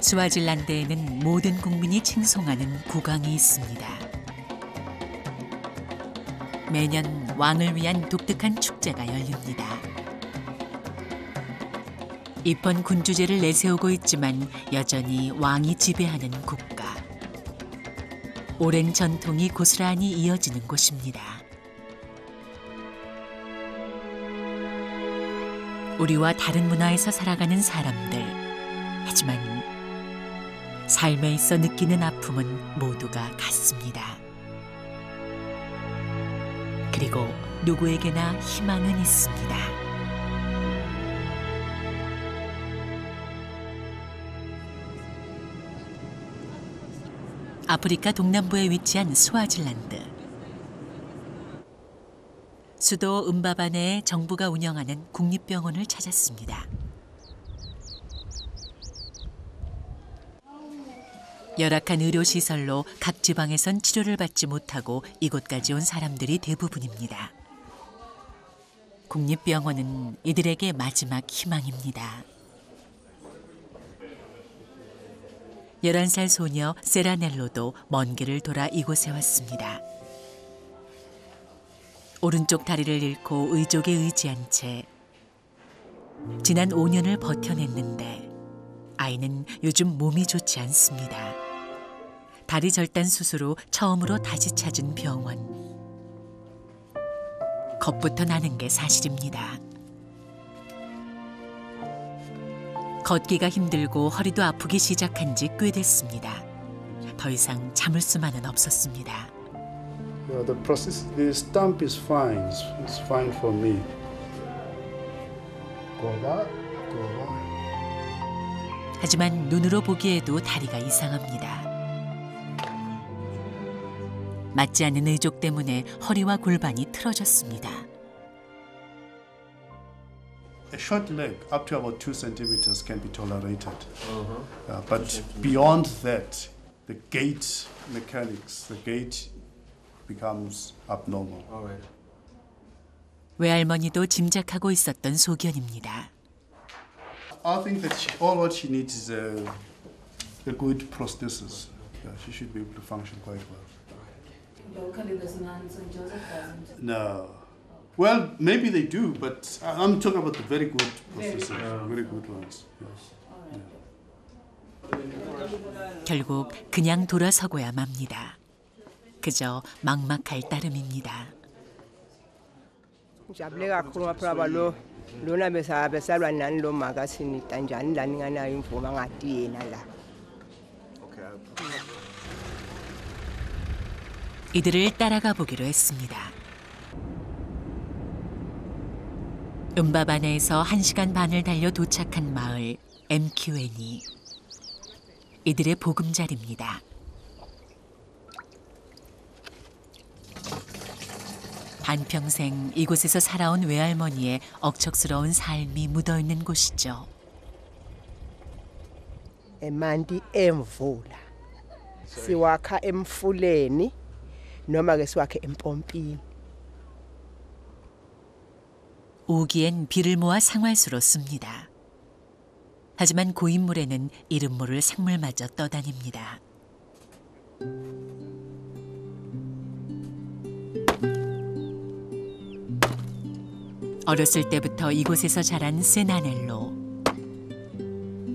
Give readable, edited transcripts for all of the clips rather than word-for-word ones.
스와질란드에는 모든 국민이 칭송하는 국왕이 있습니다. 매년 왕을 위한 독특한 축제가 열립니다. 입헌 군주제를 내세우고 있지만 여전히 왕이 지배하는 국가. 오랜 전통이 고스란히 이어지는 곳입니다. 우리와 다른 문화에서 살아가는 사람들. 하지만 삶에 있어 느끼는 아픔은 모두가 같습니다. 그리고 누구에게나 희망은 있습니다. 아프리카 동남부에 위치한 스와질란드. 수도 음바바네에 정부가 운영하는 국립병원을 찾았습니다. 열악한 의료시설로 각 지방에선 치료를 받지 못하고 이곳까지 온 사람들이 대부분입니다. 국립병원은 이들에게 마지막 희망입니다. 11살 소녀 세라넬로도 먼 길을 돌아 이곳에 왔습니다. 오른쪽 다리를 잃고 의족에 의지한 채 지난 5년을 버텨냈는데 아이는 요즘 몸이 좋지 않습니다. 다리 절단 수술 후 처음으로 다시 찾은 병원. 겁부터 나는 게 사실입니다. 걷기가 힘들고 허리도 아프기 시작한 지 꽤 됐습니다. 더 이상 참을 수만은 없었습니다. The process, the stump is fine. It's fine for me. Go back, go back. 하지만 눈으로 보기에도 다리가 이상합니다. 맞지 않는 의족 때문에 허리와 골반이 틀어졌습니다. A short leg up to about 2 centimeters can be tolerated. But beyond that, the gait mechanics, the gait becomes abnormal. 외할머니도 짐작하고 있었던 소견입니다. I think that all what she needs is a good prosthesis. She should be able to function quite well. Locally, there's none. St. Joseph doesn't. No. Well, maybe they do, but I'm talking about the very good prosthesis, very good ones. Yes. 결국 그냥 돌아서고야 맙니다. 그저 막막할 따름입니다. Ngijabule kakhulu ngaphela lona besalwa nani lo magazine kanjani lani nganayo imvume ngadi yena la. 이들을 따라가 보기로 했습니다. 음바바네에서 1시간 반을 달려 도착한 마을 MQN이 이들의 보금자리입니다. 반평생 이곳에서 살아온 외할머니의 억척스러운 삶이 묻어있는 곳이죠. Emanti emvula siwakha emfuleni noma ke siwakhe empompini. 우기엔 비를 모아 상활수로 씁니다. 하지만 고인물에는 이름 모를 생물마저 떠다닙니다. 어렸을 때부터 이곳에서 자란 세나넬로.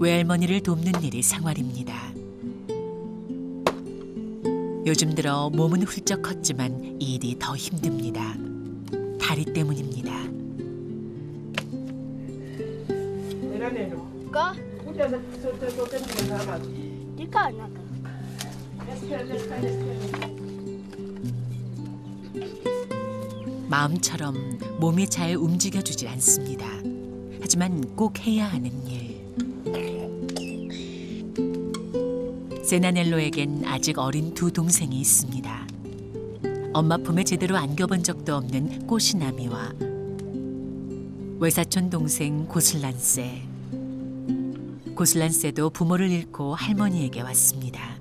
외할머니를 돕는 일이 생활입니다. 요즘 들어 몸은 훌쩍 컸지만 일이 더 힘듭니다. 다리 때문입니다. Có. Chỉ có nó. 마음처럼 몸이 잘 움직여주지 않습니다. 하지만 꼭 해야 하는 일. 세나넬로에겐 아직 어린 두 동생이 있습니다. 엄마 품에 제대로 안겨본 적도 없는 꼬시나미와 외사촌 동생 고슬란세. 고슬란세도 부모를 잃고 할머니에게 왔습니다.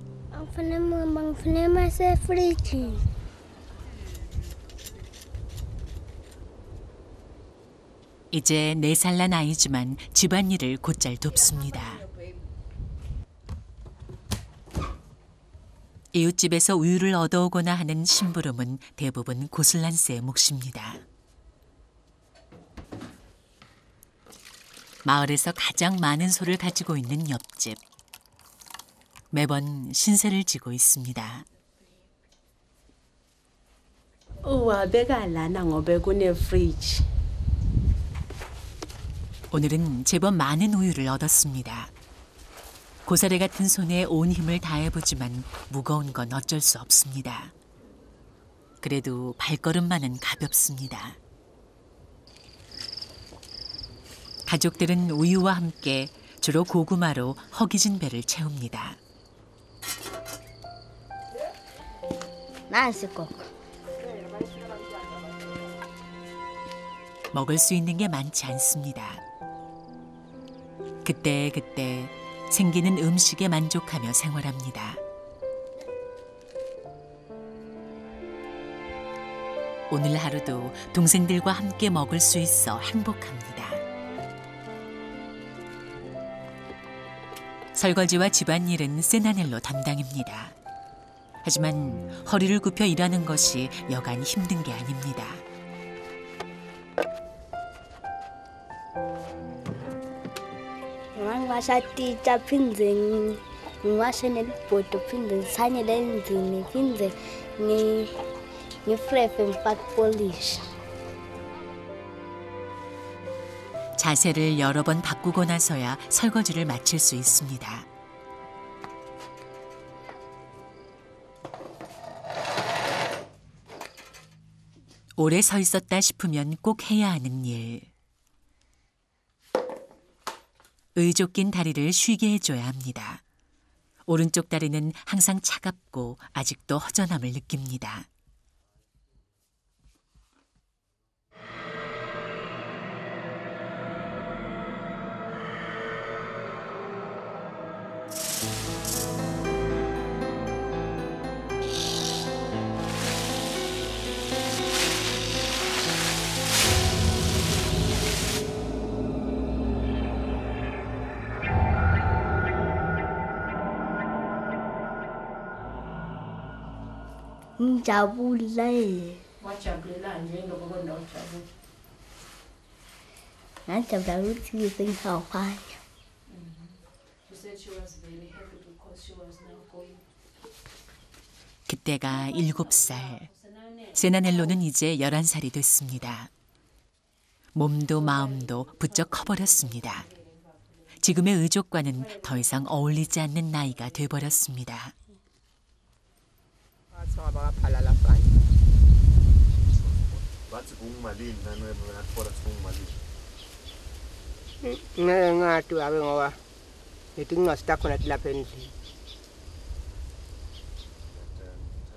이제 4살 난 아이지만 집안일을 곧잘 돕습니다. 이웃집에서 우유를 얻어오거나 하는 심부름은 대부분 고슬란스의 몫입니다. 마을에서 가장 많은 소를 가지고 있는 옆집. 매번 신세를 지고 있습니다. Uwabeka lana ngoba kune-fridge. 오늘은 제법 많은 우유를 얻었습니다. 고사리 같은 손에 온 힘을 다해보지만 무거운 건 어쩔 수 없습니다. 그래도 발걸음만은 가볍습니다. 가족들은 우유와 함께 주로 고구마로 허기진 배를 채웁니다. 맛있고. 먹을 수 있는 게 많지 않습니다. 그때그때 생기는 음식에 만족하며 생활합니다. 오늘 하루도 동생들과 함께 먹을 수 있어 행복합니다. 설거지와 집안일은 세나넬로 담당입니다. 하지만 허리를 굽혀 일하는 것이 여간 힘든 게 아닙니다. Ngiwashaditsha phindze ngiwashe nelibhodo phinde ngisanyele endlini phinde ngifrefe ngifake polish. 자세를 여러 번 바꾸고 나서야 설거지를 마칠 수 있습니다. 오래 서 있었다 싶으면 꼭 해야 하는 일. 의족긴 다리를 쉬게 해줘야 합니다. 오른쪽 다리는 항상 차갑고 아직도 허전함을 느낍니다. Ngijabule. Wajabulelani njengoba ujabule? Ngajabula ukuthi sengihawafanya. She said she was very happy because she was now going. 그때가 7살. 세나넬로는 이제 11살이 됐습니다. 몸도 마음도 부쩍 커버렸습니다. 지금의 의족과는 더 이상 어울리지 않는 나이가 돼버렸습니다.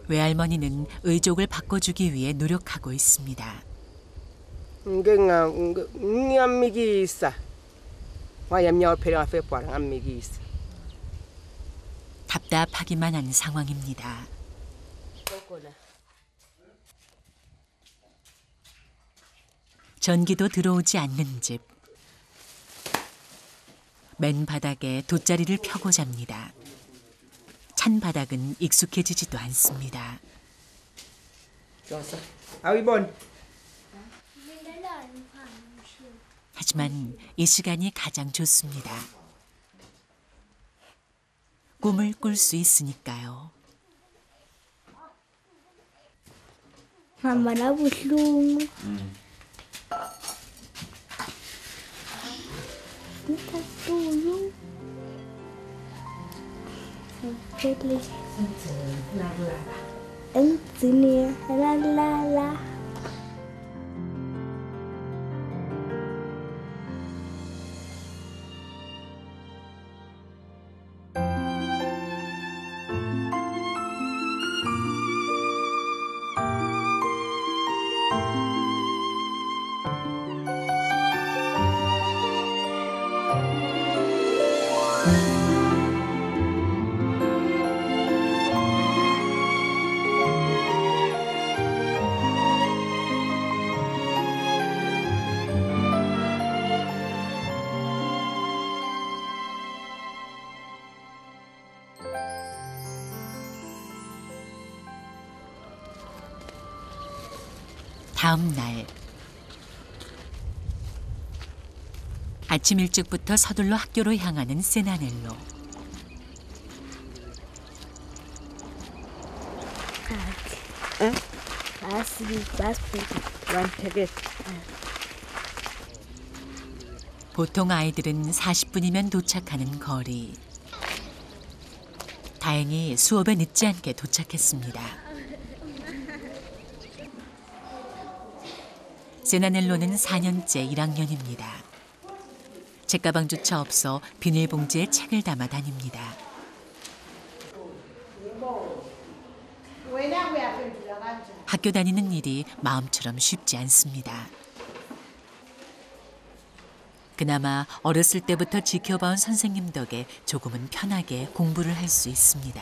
외할머니는 의족을 바꿔주기 위해 노력하고 있습니다. 답답하기만 한 상황입니다. 전기도 들어오지 않는 집. 맨 바닥에 돗자리를 펴고 잡니다. 찬 바닥은 익숙해지지도 않습니다. 하지만 이 시간이 가장 좋습니다. 꿈을 꿀 수 있으니까요. Mama nabuhlungu. Ngithathuyu. Phele. Engzini la. 다음 날 아침 일찍부터 서둘러 학교로 향하는 세나넬로. 보통 아이들은 40분이면 도착하는 거리. 다행히 수업에 늦지 않게 도착했습니다. 세나넬로는 4년째 1학년입니다. 책가방조차 없어 비닐봉지에 책을 담아 다닙니다. 학교 다니는 일이 마음처럼 쉽지 않습니다. 그나마 어렸을 때부터 지켜봐온 선생님 덕에 조금은 편하게 공부를 할 수 있습니다.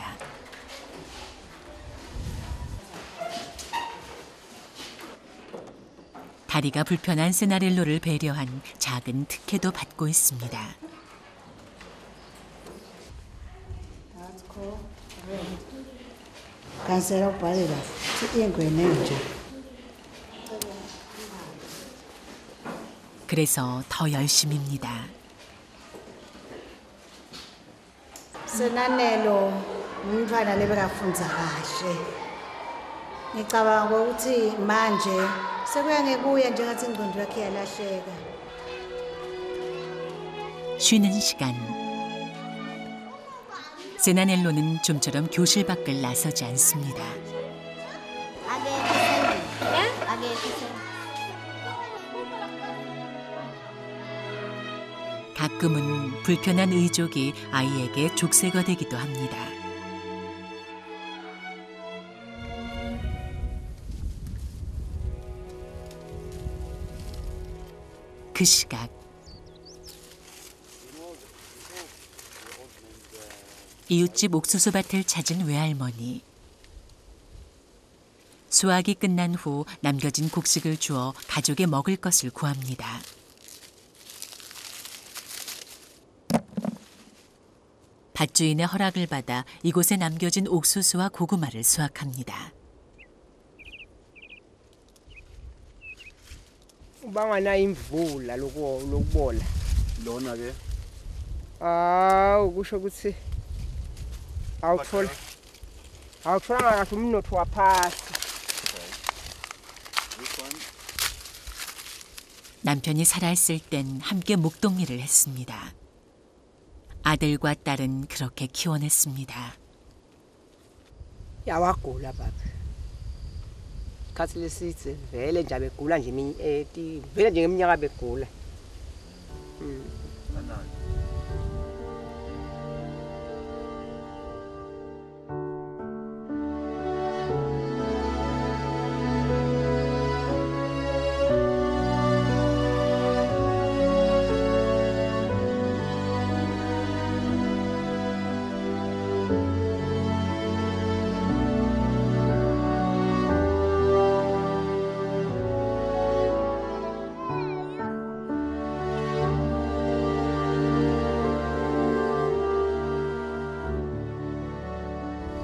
다리가 불편한 세나렐로를 배려한 작은 특혜도 받고 있습니다. 그래서 더 열심입니다. 세나넬로 umntwana lebekafundza kahle. Ngicabanga ukuthi manje sekuya ngekuya njengathi ingqondo yakhe yalahleka. 쉬는 시간. 세나넬로는 좀처럼 교실 밖을 나서지 않습니다. 가끔은 불편한 의족이 아이에게 족쇄가 되기도 합니다. 그 시각 이웃집 옥수수밭을 찾은 외할머니. 수확이 끝난 후 남겨진 곡식을 주어 가족에 먹을 것을 구합니다. 밭주인의 허락을 받아 이곳에 남겨진 옥수수와 고구마를 수확합니다. ubangana imvula lokubola. Lona ke Ukusho ukuthi awutholanga kahle umnotho waphasi. 남편이 살아있을 땐 함께 목동일을 했습니다. 아들과 딸은 그렇게 키워냈습니다. Yawagula baba. Khathi lesithi vele nje begula nje vele nje ngeminyaka begula.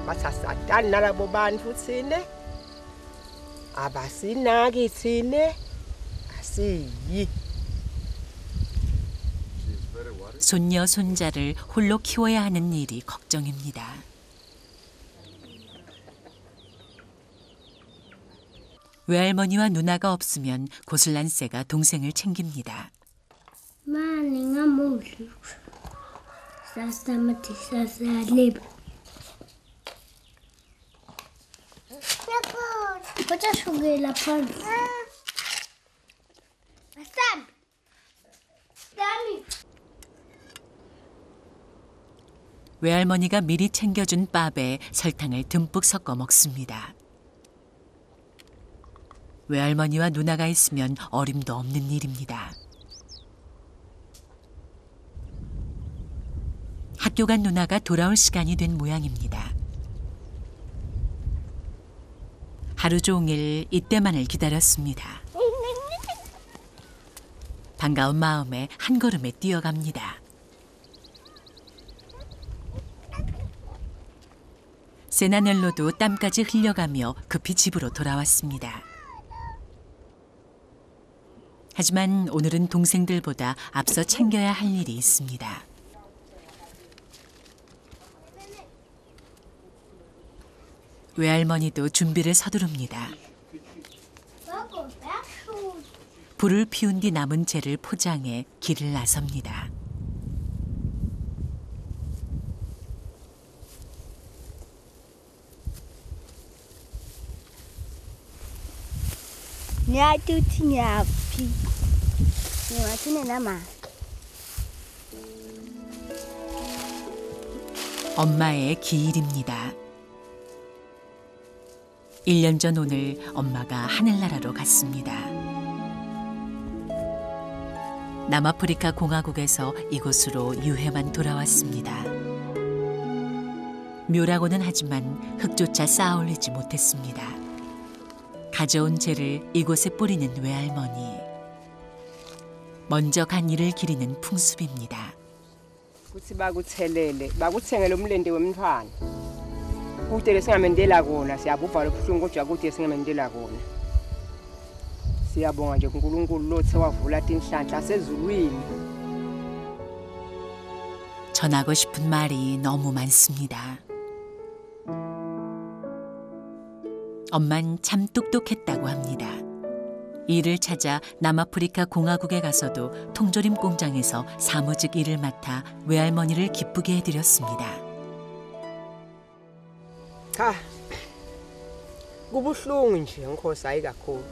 Basasatana labo bantu thine abasinaki thine asiyi. 손녀 손자를 홀로 키워야 하는 일이 걱정입니다. 외할머니와 누나가 없으면 고슬란세가 동생을 챙깁니다. Mani ngamudlu. Sasamathi sasalib. Kocha shugela phansi. Asam. Dami. 외할머니가 미리 챙겨준 밥에 설탕을 듬뿍 섞어 먹습니다. 외할머니와 누나가 있으면 어림도 없는 일입니다. 학교 간 누나가 돌아올 시간이 된 모양입니다. 하루 종일 이때만을 기다렸습니다. 반가운 마음에 한 걸음에 뛰어갑니다. 세나넬로도 땀까지 흘려가며 급히 집으로 돌아왔습니다. 하지만 오늘은 동생들보다 앞서 챙겨야 할 일이 있습니다. 외할머니도 준비를 서두릅니다. 불을 피운 뒤 남은 재를 포장해 길을 나섭니다. 엄마의 기일입니다. 1년 전 오늘 엄마가 하늘나라로 갔습니다. 남아프리카 공화국에서 이곳으로 유해만 돌아왔습니다. 묘라고는 하지만 흙조차 쌓아 올리지 못했습니다. 가져온 재를 이곳에 뿌리는 외할머니. 먼저 간 일을 기리는 풍습입니다. ukuthi bakuthelele bakuthengele umlente wemntwana kude singamendela kona siyabuvala ubuhlungu kodwa kude singamendela kona siyabonga nje uNkulunkulu lothe wavula tinhlanhla sezulwini. 전하고 싶은 말이 너무 많습니다. 엄만 참 똑똑했다고 합니다. 일을 찾아 남아프리카 공화국에 가서도 통조림 공장에서 사무직 일을 맡아 외할머니를 기쁘게 해드렸습니다. Kubuhlungu nje Nkosi hayi kakhulu.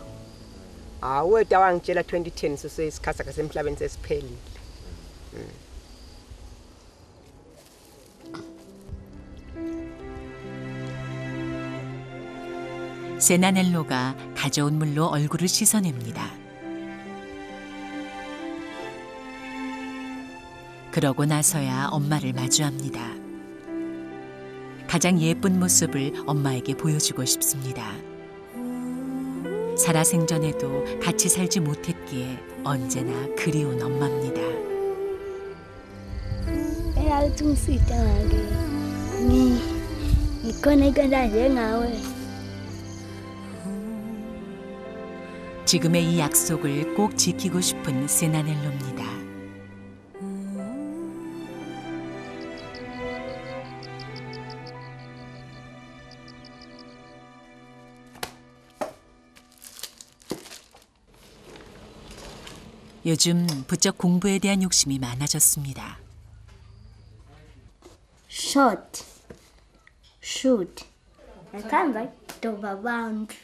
Weda wangitshela 2010 sisesikhatha kasemhlabeni sesiphelile. 세나넬로가 가져온 물로 얼굴을 씻어냅니다. 그러고 나서야 엄마를 마주합니다. 가장 예쁜 모습을 엄마에게 보여주고 싶습니다. 살아생전에도 같이 살지 못했기에 언제나 그리운 엄마입니다. 지금의 이 약속을 꼭 지키고 싶은 세나넬로입니다. 요즘 부쩍 공부에 대한 욕심이 많아졌습니다. Short. Shoot. I can't write overbound.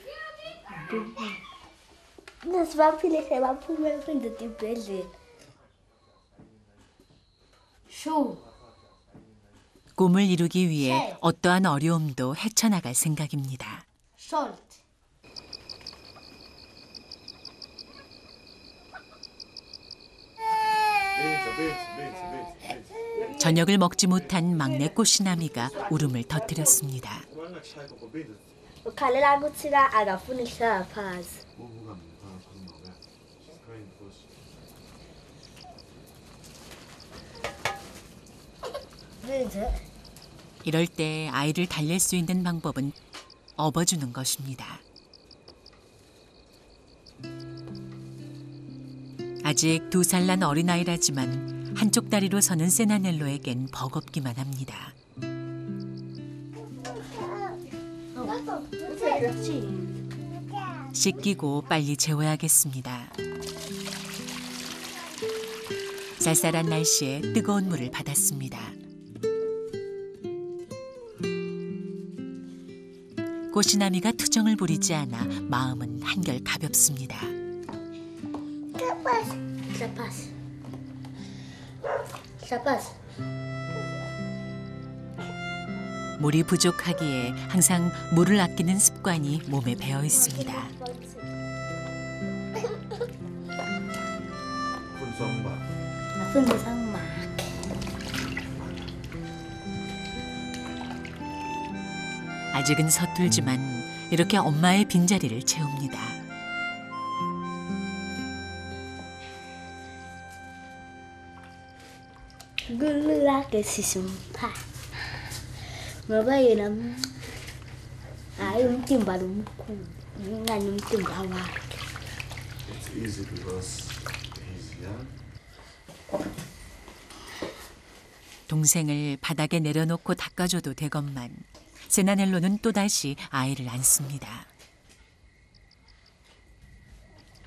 Nasibaphile sebaphuma emfundweni esibhedlela. Shoe. 꿈을 이루기 위해 어떠한 어려움도 헤쳐나갈 생각입니다. Salt. 저녁을 먹지 못한 막내 꽃시나미가 울음을 터뜨렸습니다. ukhalela kuthika akafuni kuhlala phansi. 이럴 때 아이를 달랠 수 있는 방법은 업어주는 것입니다. 아직 2살 난 어린아이라지만 한쪽 다리로 서는 세나넬로에겐 버겁기만 합니다. 씻기고 빨리 재워야겠습니다. 쌀쌀한 날씨에 뜨거운 물을 받았습니다. 꽃시나미가 투정을 부리지 않아 마음은 한결 가볍습니다. 물이 부족하기에 항상 물을 아끼는 습관이 몸에 배어 있습니다. 아직은 서툴지만 이렇게 엄마의 빈자리를 채웁니다. Gulake sisumpa. Ngoba yena hayi umtimba lomkhulu, ngani umtimba wakhe. easy because he's young. 동생을 바닥에 내려놓고 닦아줘도 되건만 세나넬로는 또다시 아이를 안습니다.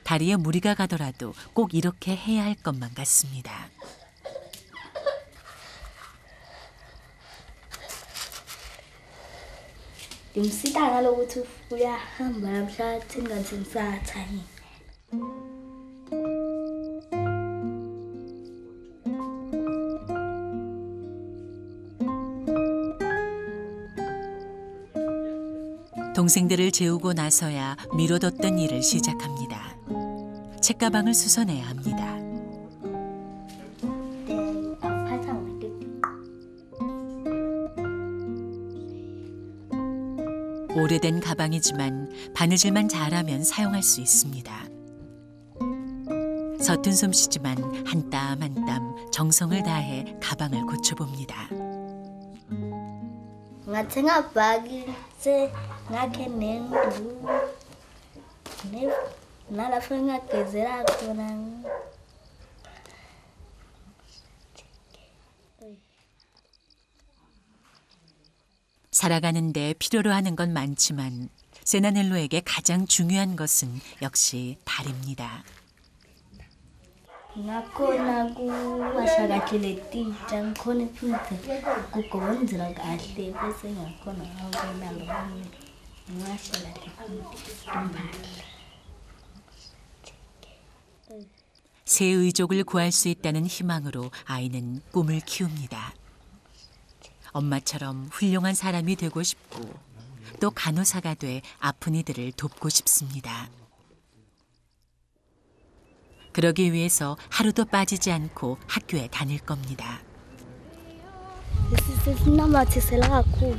다리에 무리가 가더라도 꼭 이렇게 해야 할 것만 같습니다. Dimsidanga lokuthi uyahamba emhlabathini kanti ngisathanyi. 동생들을 재우고 나서야 미뤄뒀던 일을 시작합니다. 책가방을 수선해야 합니다. 오래된 가방이지만 바느질만 잘하면 사용할 수 있습니다. 서툰 솜씨지만 한 땀 한 땀 정성을 다해 가방을 고쳐봅니다. Ngathenga bhaki se ngakhe nendu. Nalapho ngagezela khona. 살아가는데 필요로 하는 건 많지만 세나넬로에게 가장 중요한 것은 역시 다리입니다. Ngakhona kuwasha kahle letitsha ngikhona futhi kugonzela kahle bese ngakhona ngabona lo ngiwasha kahle futhi 새 의족을 구할 수 있다는 희망으로 아이는 꿈을 키웁니다. 엄마처럼 훌륭한 사람이 되고 싶고 또 간호사가 돼 아픈 이들을 돕고 싶습니다. 그러기 위해서 하루도 빠지지 않고 학교에 다닐 겁니다. Sinamathisela kakhulu.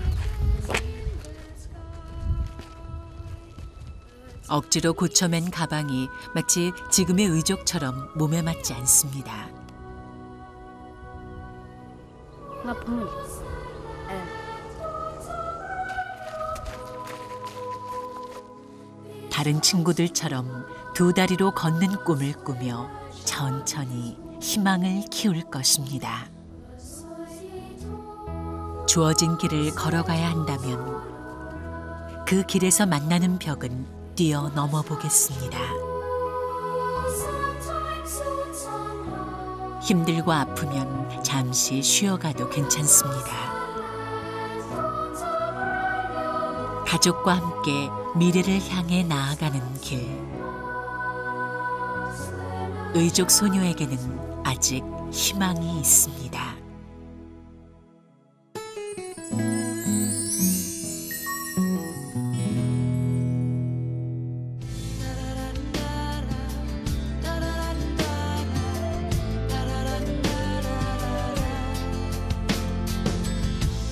억지로 고쳐맨 가방이 마치 지금의 의족처럼 몸에 맞지 않습니다. 다른 친구들처럼 두 다리로 걷는 꿈을 꾸며 천천히 희망을 키울 것입니다. 주어진 길을 걸어가야 한다면 그 길에서 만나는 벽은 뛰어넘어 보겠습니다. 힘들고 아프면 잠시 쉬어가도 괜찮습니다. 가족과 함께 미래를 향해 나아가는 길. 의족 소녀에게는 아직 희망이 있습니다.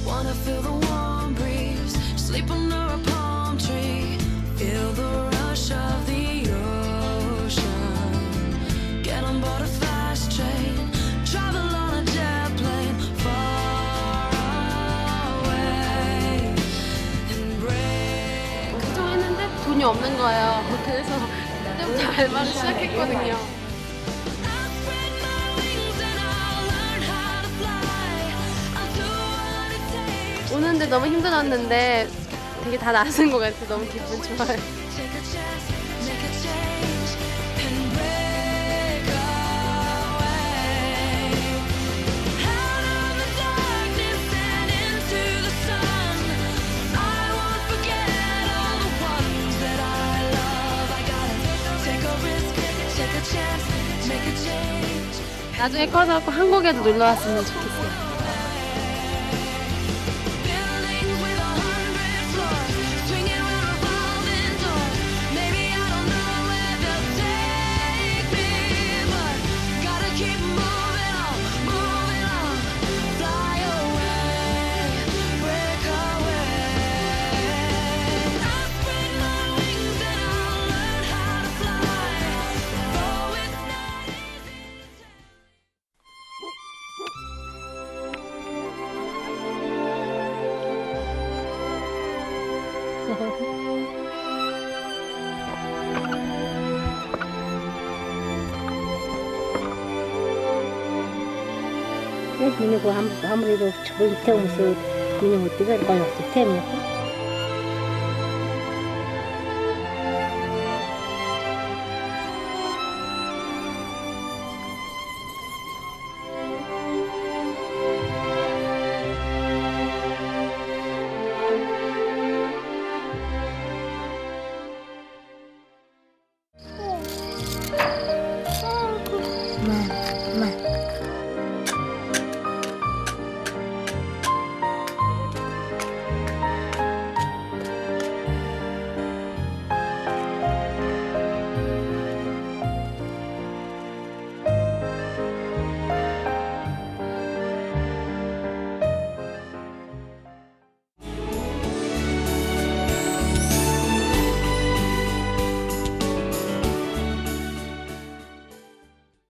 Wanna feel the warm breeze, sleep under a palm tree, feel the rush of the ocean, get on board a fast train, travel on a jet plane, far away, and break. 걱정했는데 돈이 없는 거예요. 그래서 그때부터 알바를 시작했거든요. 오는데 너무 힘들었는데 되게 다 나은 것 같아. 너무 기분 좋아요. 나중에 커서 꼭 한국에도 놀러 왔으면 좋겠어요. Mimi kwa hamri do chukua itemu so mimi hotiga kwa itemu. Man.